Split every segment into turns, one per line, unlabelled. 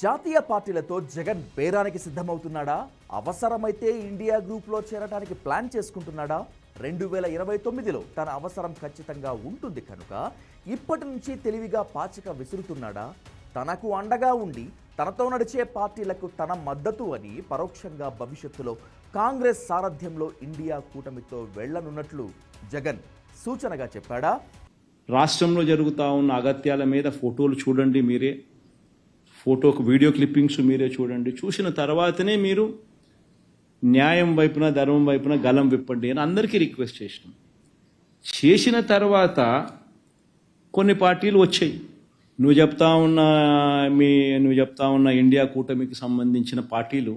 జాతీయ పార్టీలతో జగన్ బేరానికి సిద్ధమవుతున్నాడా? అవసరమైతే ఇండియా గ్రూప్లో చేరడానికి ప్లాన్ చేసుకుంటున్నాడా? 2029లో తన అవసరం ఖచ్చితంగా ఉంటుంది కనుక ఇప్పటి నుంచి తెలివిగా పాచిక విసురుతున్నాడా? తనకు అండగా ఉండి తనతో నడిచే పార్టీలకు తన మద్దతు అని పరోక్షంగా భవిష్యత్తులో కాంగ్రెస్ సారథ్యంలో ఇండియా కూటమితో వెళ్లనున్నట్లు జగన్ సూచనగా చెప్పాడా?
రాష్ట్రంలో జరుగుతూ ఉన్న అగత్యాల మీద ఫోటోలు చూడండి మీరే, వీడియో క్లిప్పింగ్స్ మీరే చూడండి. చూసిన తర్వాతనే మీరు న్యాయం వైపున ధర్మం వైపున గలం విప్పండి అని అందరికీ రిక్వెస్ట్ చేసిన తర్వాత కొన్ని పార్టీలు వచ్చాయి. నువ్వు చెప్తా ఉన్న ఇండియా కూటమికి సంబంధించిన పార్టీలు,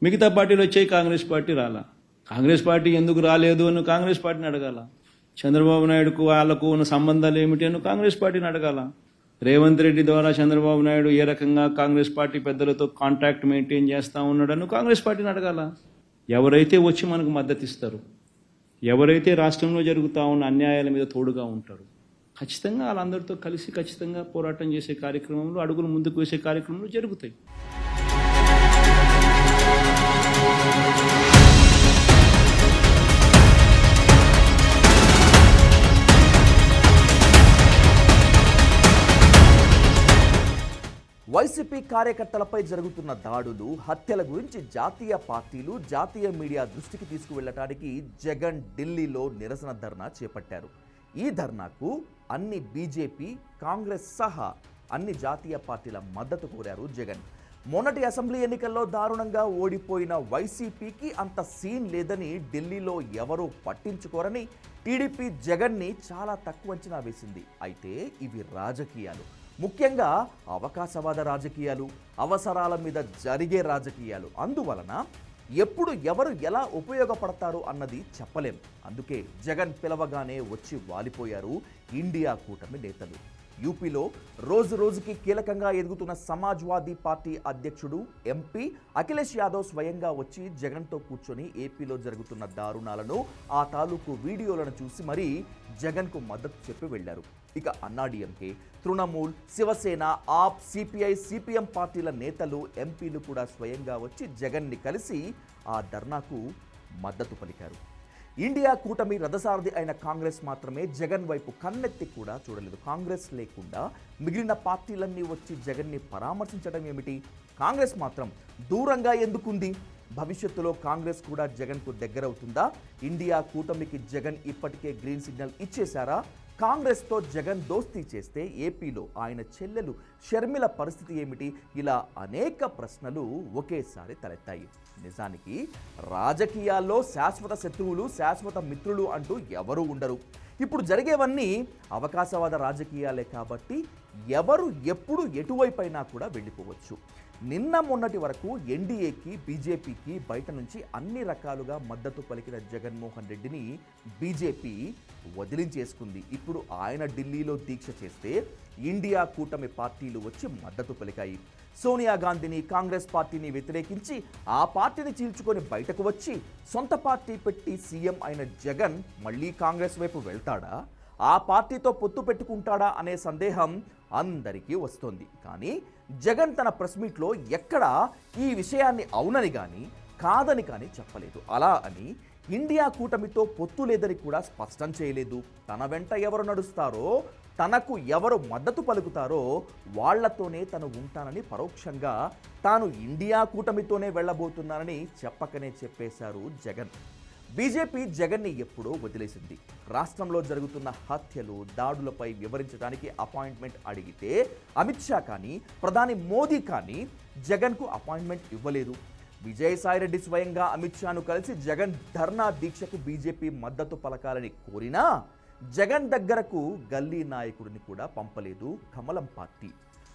మిగతా పార్టీలు వచ్చాయి, కాంగ్రెస్ పార్టీ రాలా. కాంగ్రెస్ పార్టీ ఎందుకు రాలేదు అని కాంగ్రెస్ పార్టీని అడగాల. చంద్రబాబు నాయుడుకు వాళ్ళకు ఉన్న సంబంధాలు ఏమిటి అని కాంగ్రెస్ పార్టీని అడగాల. రేవంత్ రెడ్డి ద్వారా చంద్రబాబు నాయుడు ఏ రకంగా కాంగ్రెస్ పార్టీ పెద్దలతో కాంటాక్ట్ మెయింటైన్ చేస్తూ ఉన్నాడని కాంగ్రెస్ పార్టీని అడగాల. ఎవరైతే వచ్చి మనకు మద్దతు ఇస్తారు, ఎవరైతే రాష్ట్రంలో జరుగుతూ ఉన్న అన్యాయాల మీద తోడుగా ఉంటారు, ఖచ్చితంగా వాళ్ళందరితో కలిసి ఖచ్చితంగా పోరాటం చేసే కార్యక్రమంలో, అడుగులు ముందుకు వేసే కార్యక్రమంలో జరుగుతాయి.
వైసీపీ కార్యకర్తలపై జరుగుతున్న దాడులు, హత్యల గురించి జాతీయ పార్టీలు, జాతీయ మీడియా దృష్టికి తీసుకువెళ్లడానికి జగన్ ఢిల్లీలో నిరసన ధర్నా చేపట్టారు. ఈ ధర్నాకు అన్ని బీజేపీ, కాంగ్రెస్ సహా అన్ని జాతీయ పార్టీల మద్దతు కోరారు జగన్. మొన్నటి అసెంబ్లీ ఎన్నికల్లో దారుణంగా ఓడిపోయిన వైసీపీకి అంత సీన్ లేదని ఢిల్లీలో ఎవరూ పట్టించుకోరని టీడీపీ జగన్ని చాలా తక్కువ అంచనా వేసింది. అయితే ఇవి రాజకీయాలు, ముఖ్యంగా అవకాశవాద రాజకీయాలు, అవసరాల మీద జరిగే రాజకీయాలు. అందువలన ఎప్పుడు ఎవరు ఎలా ఉపయోగపడతారు అన్నది చెప్పలేం. అందుకే జగన్ పిలవగానే వచ్చి వాలిపోయారు ఇండియా కూటమి నేతలు. యూపీలో రోజు రోజుకి కీలకంగా ఎదుగుతున్న సమాజ్వాదీ పార్టీ అధ్యక్షుడు, ఎంపీ అఖిలేష్ యాదవ్ స్వయంగా వచ్చి జగన్తో కూర్చొని ఏపీలో జరుగుతున్న దారుణాలను, ఆ తాలూకు వీడియోలను చూసి మరీ జగన్కు మద్దతు చెప్పి వెళ్లారు. ఇక అన్నాడీఎంకే, తృణమూల్, శివసేన, ఆప్, సిపిఐ, సిపిఎం పార్టీల నేతలు, ఎంపీలు కూడా స్వయంగా వచ్చి జగన్ని కలిసి ఆ ధర్నాకు మద్దతు పలికారు. ఇండియా కూటమి రథసారథి అయిన కాంగ్రెస్ మాత్రమే జగన్ వైపు కన్నెత్తి కూడా చూడలేదు. కాంగ్రెస్ లేకుండా మిగిలిన పార్టీలన్నీ వచ్చి జగన్ని పరామర్శించడం ఏమిటి? కాంగ్రెస్ మాత్రం దూరంగా ఎందుకుంది? భవిష్యత్తులో కాంగ్రెస్ కూడా జగన్కు దగ్గరవుతుందా? ఇండియా కూటమికి జగన్ ఇప్పటికే గ్రీన్ సిగ్నల్ ఇచ్చేశారా? కాంగ్రెస్తో జగన్ దోస్తీ చేస్తే ఏపీలో ఆయన చెల్లెలు షర్మిల పరిస్థితి ఏమిటి? ఇలా అనేక ప్రశ్నలు ఒకేసారి తలెత్తాయి. నిజానికి రాజకీయాల్లో శాశ్వత శత్రువులు, శాశ్వత మిత్రులు అంటూ ఎవరూ ఉండరు. ఇప్పుడు జరిగేవన్నీ అవకాశవాద రాజకీయాలే కాబట్టి ఎవరు ఎప్పుడు ఎటువైపైనా కూడా వెళ్ళిపోవచ్చు. నిన్న మొన్నటి వరకు ఎన్డీఏకి, బీజేపీకి బయట నుంచి అన్ని రకాలుగా మద్దతు పలికిన జగన్మోహన్ రెడ్డిని బీజేపీ వదిలించేసుకుంది. ఇప్పుడు ఆయన ఢిల్లీలో దీక్ష చేస్తే ఇండియా కూటమి పార్టీలు వచ్చి మద్దతు పలికాయి. సోనియా గాంధీని, కాంగ్రెస్ పార్టీని వ్యతిరేకించి ఆ పార్టీని చీల్చుకొని బయటకు వచ్చి సొంత పార్టీ పెట్టి సీఎం అయిన జగన్ మళ్ళీ కాంగ్రెస్ వైపు వెళ్తాడా? ఆ పార్టీతో పొత్తు పెట్టుకుంటాడా అనే సందేహం అందరికీ వస్తుంది. కానీ జగన్ తన ప్రెస్ మీట్లో ఎక్కడా ఈ విషయాన్ని అవునని కానీ కాదని కానీ చెప్పలేదు. అలా అని ఇండియా కూటమితో పొత్తు లేదని కూడా స్పష్టం చేయలేదు. తన వెంట ఎవరు నడుస్తారో, తనకు ఎవరు మద్దతు పలుకుతారో వాళ్లతోనే తను ఉంటానని పరోక్షంగా తాను ఇండియా కూటమితోనే వెళ్ళబోతున్నానని చెప్పకనే చెప్పేశారు జగన్. బీజేపీ జగన్ని ఎప్పుడో వదిలేసింది. రాష్ట్రంలో జరుగుతున్న హత్యలు, దాడులపై వివరించడానికి అపాయింట్మెంట్ అడిగితే అమిత్ షా కానీ, ప్రధాని మోదీ కానీ జగన్కు అపాయింట్మెంట్ ఇవ్వలేదు. విజయసాయిరెడ్డి స్వయంగా అమిత్ షాను కలిసి జగన్ ధర్నా దీక్షకు బీజేపీ మద్దతు పలకాలని కోరినా జగన్ దగ్గరకు గల్లీ నాయకుడిని కూడా పంపలేదు కమలం పార్టీ.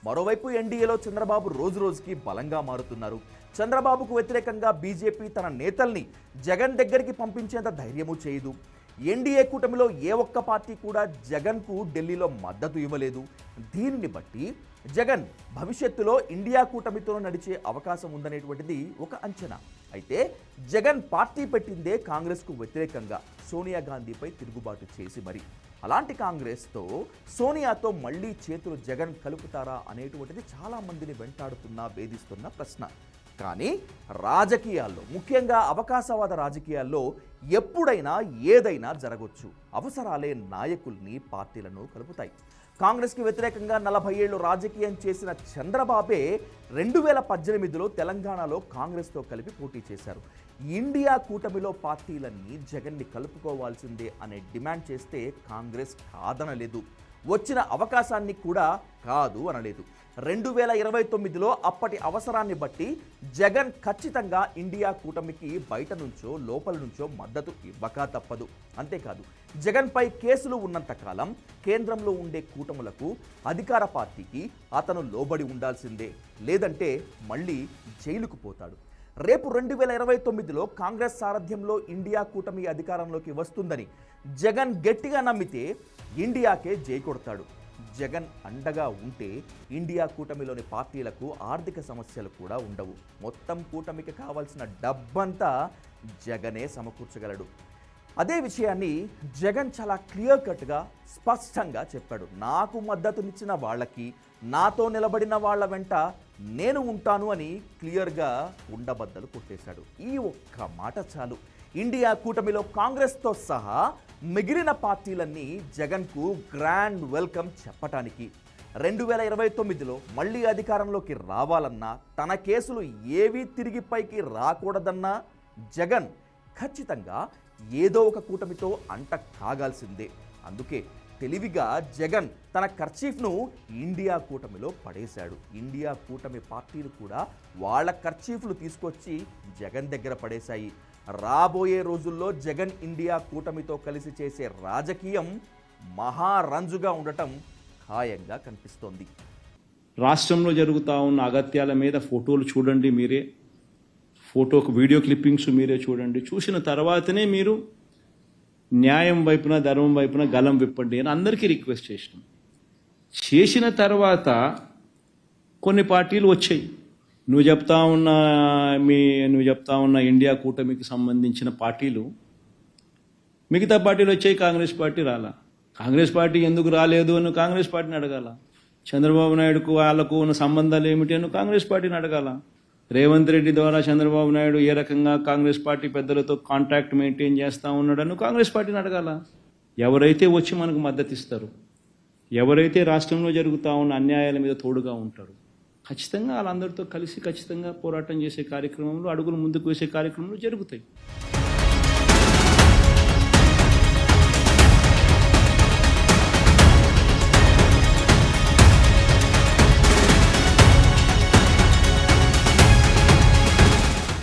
మరోవైపు ఎన్డీఏలో చంద్రబాబు రోజు రోజుకి బలంగా మారుతున్నారు. చంద్రబాబుకు వ్యతిరేకంగా బీజేపీ తన నేతల్ని జగన్ దగ్గరికి పంపించేంత ధైర్యము చేయదు. ఎన్డీఏ కూటమిలో ఏ ఒక్క పార్టీ కూడా జగన్కు ఢిల్లీలో మద్దతు ఇవ్వలేదు. దీనిని బట్టి జగన్ భవిష్యత్తులో ఇండియా కూటమితో నడిచే అవకాశం ఉందనేటువంటిది ఒక అంచనా. అయితే జగన్ పార్టీ పెట్టిందే కాంగ్రెస్కు వ్యతిరేకంగా, సోనియా గాంధీపై తిరుగుబాటు చేసి మరి. అలాంటి కాంగ్రెస్తో సోనియాతో మళ్ళీ చేతులు జగన్ కలుపుతారా అనేటువంటిది చాలా మందిని వెంటాడుతున్న వేధిస్తున్న ప్రశ్న. కానీ రాజకీయాల్లో, ముఖ్యంగా అవకాశవాద రాజకీయాల్లో ఎప్పుడైనా ఏదైనా జరగవచ్చు. అవసరాలే నాయకుల్ని, పార్టీలను కలుపుతాయి. కాంగ్రెస్కి వ్యతిరేకంగా 40 ఏళ్లు రాజకీయం చేసిన చంద్రబాబే 2018లో తెలంగాణలో కాంగ్రెస్తో కలిపి పోటీ చేశారు. ఇండియా కూటమిలో పార్టీలన్నీ జగన్ని కలుపుకోవాల్సిందే అనే డిమాండ్ చేస్తే కాంగ్రెస్ కాదనలేదు, వచ్చిన అవకాశాన్ని కూడా కాదు అనలేదు. 2029లో అప్పటి అవసరాన్ని బట్టి జగన్ ఖచ్చితంగా ఇండియా కూటమికి బయట నుంచో లోపల నుంచో మద్దతు ఇవ్వక తప్పదు. అంతేకాదు, జగన్పై కేసులు ఉన్నంతకాలం కేంద్రంలో ఉండే కూటములకు, అధికార పార్టీకి అతను లోబడి ఉండాల్సిందే, లేదంటే మళ్ళీ జైలుకు పోతాడు. రేపు 2029లో కాంగ్రెస్ సారథ్యంలో ఇండియా కూటమి అధికారంలోకి వస్తుందని జగన్ గట్టిగా నమ్మితే ఇండియాకే జై కొడతాడు. జగన్ అండగా ఉంటే ఇండియా కూటమిలోని పార్టీలకు ఆర్థిక సమస్యలు కూడా ఉండవు. మొత్తం కూటమికి కావాల్సిన డబ్బంతా జగనే సమకూర్చగలడు. అదే విషయాన్ని జగన్ చాలా క్లియర్ కట్గా, స్పష్టంగా చెప్పాడు. నాకు మద్దతునిచ్చిన వాళ్ళకి, నాతో నిలబడిన వాళ్ళ వెంట నేను ఉంటాను అని క్లియర్గా ఉండబద్దలు కొట్టేశాడు. ఈ ఒక్క మాట చాలు ఇండియా కూటమిలో కాంగ్రెస్తో సహా మిగిలిన పార్టీలన్నీ జగన్కు గ్రాండ్ వెల్కమ్ చెప్పటానికి. 2029లో మళ్ళీ అధికారంలోకి రావాలన్నా, తన కేసులు ఏవీ తిరిగి పైకి రాకూడదన్నా జగన్ ఖచ్చితంగా ఏదో ఒక కూటమితో అంట కాగాల్సిందే. అందుకే తెలివిగా జగన్ తన కర్చీఫ్ను ఇండియా కూటమిలో పడేశాడు. ఇండియా కూటమి పార్టీలు కూడా వాళ్ళ కర్చీఫ్లు తీసుకొచ్చి జగన్ దగ్గర పడేశాయి. రాబోయే రోజుల్లో జగన్ ఇండియా కూటమితో కలిసి చేసే రాజకీయం మహారంజుగా ఉండటం ఖాయంగా కనిపిస్తోంది.
రాష్ట్రంలో జరుగుతూ ఉన్న అగత్యాల మీద ఫోటోలు చూడండి మీరే, ఫోటోకు వీడియో క్లిప్పింగ్స్ మీరే చూడండి. చూసిన తర్వాతనే మీరు న్యాయం వైపున, ధర్మం వైపున గలం విప్పండి అని అందరికీ రిక్వెస్ట్ చేసిన తర్వాత కొన్ని పార్టీలు వచ్చాయి. నువ్వు చెప్తా ఉన్న ఇండియా కూటమికి సంబంధించిన పార్టీలు, మిగతా పార్టీలు వచ్చాయి, కాంగ్రెస్ పార్టీ రాలా. కాంగ్రెస్ పార్టీ ఎందుకు రాలేదు అని కాంగ్రెస్ పార్టీని అడగాల. చంద్రబాబు నాయుడుకు వాళ్ళకు ఉన్న సంబంధాలు ఏమిటి అని కాంగ్రెస్ పార్టీని అడగాల. రేవంత్ రెడ్డి ద్వారా చంద్రబాబు నాయుడు ఏ రకంగా కాంగ్రెస్ పార్టీ పెద్దలతో కాంటాక్ట్ మెయింటైన్ చేస్తూ ఉన్నాడని కాంగ్రెస్ పార్టీని అడగాల. ఎవరైతే వచ్చి మనకు మద్దతు ఇస్తారు, ఎవరైతే రాష్ట్రంలో జరుగుతూ ఉన్న అన్యాయాల మీద తోడుగా ఉంటారు, ఖచ్చితంగా వాళ్ళందరితో కలిసి ఖచ్చితంగా పోరాటం చేసే కార్యక్రమంలో, అడుగులు ముందుకు వేసే కార్యక్రమంలో జరుగుతాయి.